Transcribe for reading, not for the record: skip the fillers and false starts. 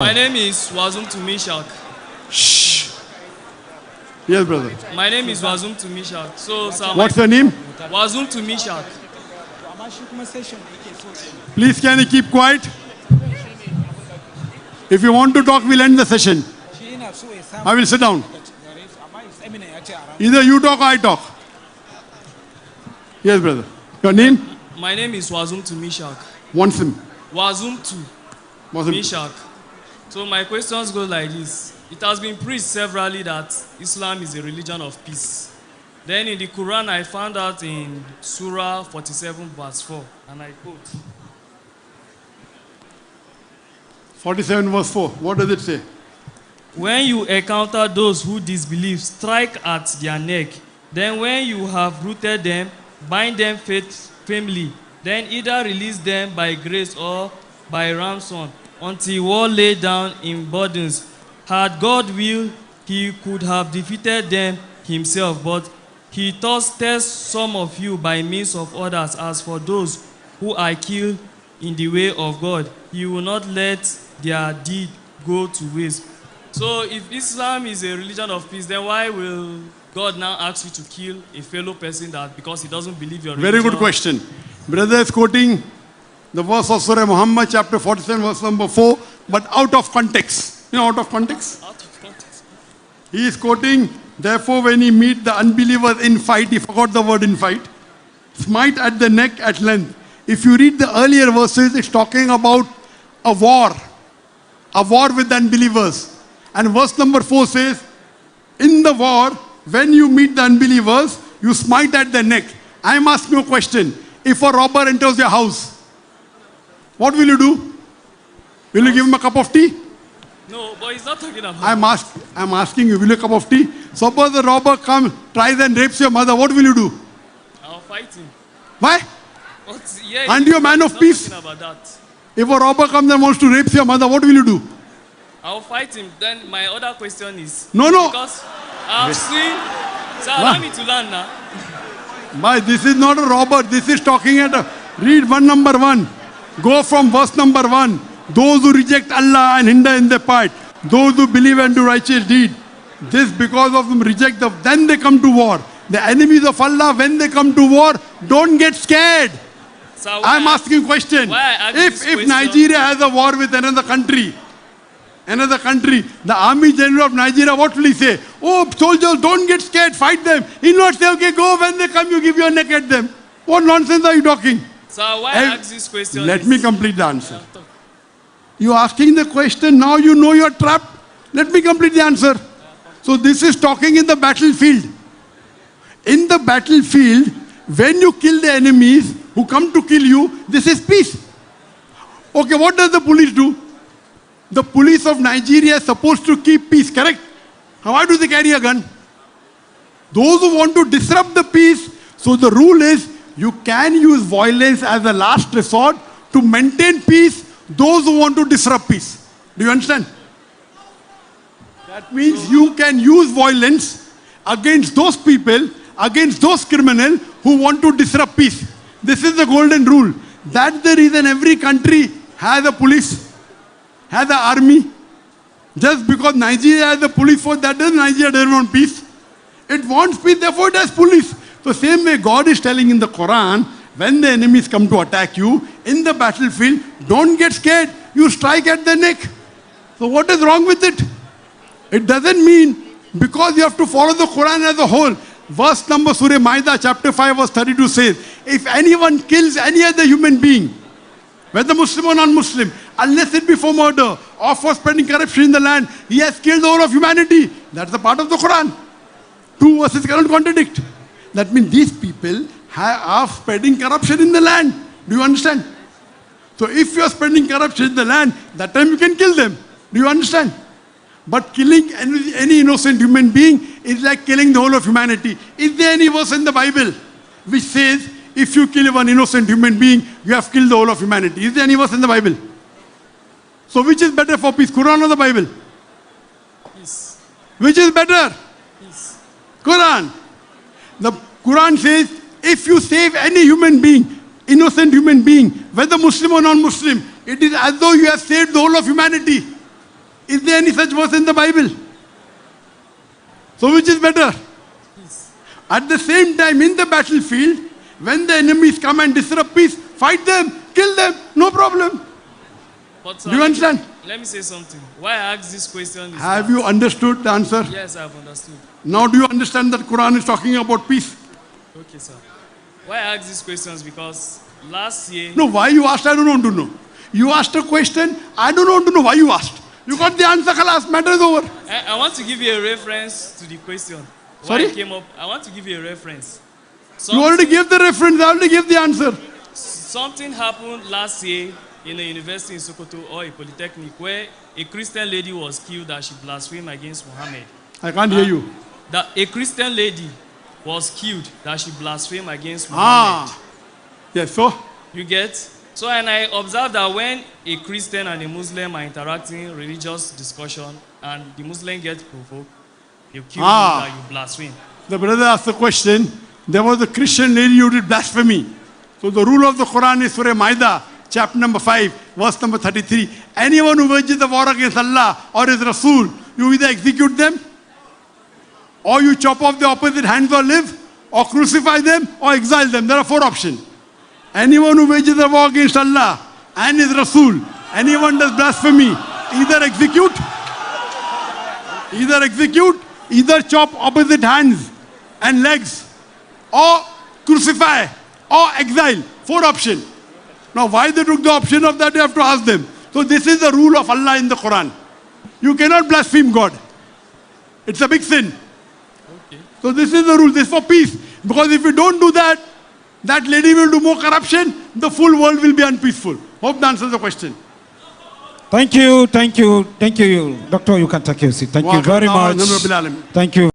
My name is Wazum Tumishak. Shh. Yes, brother. My name is Wazum Tumishak. So, sir, What's your name? Wazum Tumishak. Please, can you keep quiet? If you want to talk, we'll end the session. I will sit down. Either you talk or I talk. Yes, brother. Your name? My name is Wazum Tumishak. Wansim. Wazum Wansim. Tumishak. So my questions go like this. It has been preached severally that Islam is a religion of peace. Then in the Quran, I found out in Surah 47 verse 4, and I quote, 47 verse 4. What does it say? when you encounter those who disbelieve, strike at their neck. Then when you have rooted them, bind them firmly. Then either release them by grace or by ransom, until war lay down in burdens. Had God willed, he could have defeated them himself, but he thus tests some of you by means of others. As for those who are killed in the way of God, he will not let their deed go to waste. So if Islam is a religion of peace, then why will God now ask you to kill a fellow person that because he doesn't believe your religion? Very good question. Brother is quoting the verse of Surah Muhammad chapter 47 verse number 4, but out of context. You know, out of context? Out of context. He is quoting, therefore when he meet the unbelievers in fight, he forgot the word in fight, smite at the neck at length. If you read the earlier verses, it's talking about a war with the unbelievers. And verse number 4 says, in the war, when you meet the unbelievers, you smite at the neck. I am asking you a question. If a robber enters your house, what will you do? Will you give him a cup of tea? No, but he's not talking about I'm asking you, will you a cup of tea? Suppose the robber comes, tries and rapes your mother, what will you do? I'll fight him. Why? But, yeah, Aren't you a man of he's not peace? talking about that. If a robber comes and wants to rape your mother, what will you do? I'll fight him. Then my other question is, No. because I've seen, so allow me to learn now. But this is not a robber. This is talking at read one number 1. Go from verse number 1. Those who reject Allah and hinder in their part. Those who believe and do righteous deed. This because of them reject them. Then they come to war. The enemies of Allah, when they come to war, don't get scared. So I'm asking a question. If Nigeria has a war with another country, the army general of Nigeria, what will he say? Oh, soldiers, don't get scared, fight them. He'll not say, okay, go, when they come, you give your neck at them. What nonsense are you talking? So why I ask this question? Let me complete the answer. You're asking the question, now you know you're trapped. Let me complete the answer. So this is talking in the battlefield. In the battlefield, when you kill the enemies who come to kill you, this is peace. Okay, what does the police do? The police of Nigeria is supposed to keep peace, correct? Why do they carry a gun? Those who want to disrupt the peace, so the rule is you can use violence as a last resort to maintain peace. Those who want to disrupt peace. Do you understand? That means you can use violence against those people, against those criminals who want to disrupt peace. This is the golden rule. That's the reason every country has a police, has an army. Just because Nigeria has a police force, that doesn't Nigeria doesn't want peace. It wants peace, therefore it has police. So same way God is telling in the Quran, when the enemies come to attack you in the battlefield, don't get scared. You strike at the neck. So what is wrong with it? It doesn't mean because you have to follow the Quran as a whole. Verse number Surah Maida chapter 5 verse 32 says, if anyone kills any other human being, whether Muslim or non-Muslim, unless it be for murder or for spreading corruption in the land, he has killed the whole of humanity. That's a part of the Quran. 2 verses cannot contradict. That means these people are spreading corruption in the land. Do you understand? So if you are spreading corruption in the land, that time you can kill them. Do you understand? But killing any innocent human being is like killing the whole of humanity. Is there any verse in the Bible which says, if you kill one innocent human being, you have killed the whole of humanity? Is there any verse in the Bible? So which is better for peace, Quran or the Bible? Peace. Which is better? Peace. Quran. The Quran says, if you save any human being, innocent human being, whether Muslim or non-Muslim, it is as though you have saved the whole of humanity. Is there any such verse in the Bible? So which is better? Peace. At the same time, in the battlefield, when the enemies come and disrupt peace, fight them, kill them, no problem. But, Do you understand? Let me say something. Why I ask this question is Have that- you understood the answer? Yes, I have understood. Now do you understand that Quran is talking about peace? Okay, sir. Why I ask these questions because last year... No, why you asked, I don't want to know. You asked a question, I don't want to know why you asked. You got the answer, khalas, matter is over. I want to give you a reference to the question. Sorry? Why I came up, I want to give you a reference. You already gave the reference, I already gave the answer. Something happened last year in a university in Sokoto or a polytechnic where a Christian lady was killed as she blasphemed against Muhammad. I can't hear you. That a Christian lady was killed that she blasphemed against Muhammad. Yes, so? You get? So, and I observed that when a Christian and a Muslim are interacting religious discussion and the Muslim gets provoked, you kill you that you blaspheme. The brother asked the question, there was a Christian lady who did blasphemy. So the rule of the Quran is Surah Maida, chapter number 5, verse number 33. Anyone who wages a war against Allah or his Rasul, you either execute them, or you chop off the opposite hands or live, or crucify them, or exile them. There are 4 options. Anyone who wages a war against Allah and his Rasul, anyone does blasphemy, either execute, either chop opposite hands and legs, or crucify, or exile. 4 options. Now why they took the option of that, you have to ask them. So this is the rule of Allah in the Quran. You cannot blaspheme God. It's a big sin. Okay. So this is the rule, this is for peace. Because if you don't do that, that lady will do more corruption, the full world will be unpeaceful. Hope that answers the question. Thank you. Doctor, you can take your seat. Thank you very much. Thank you.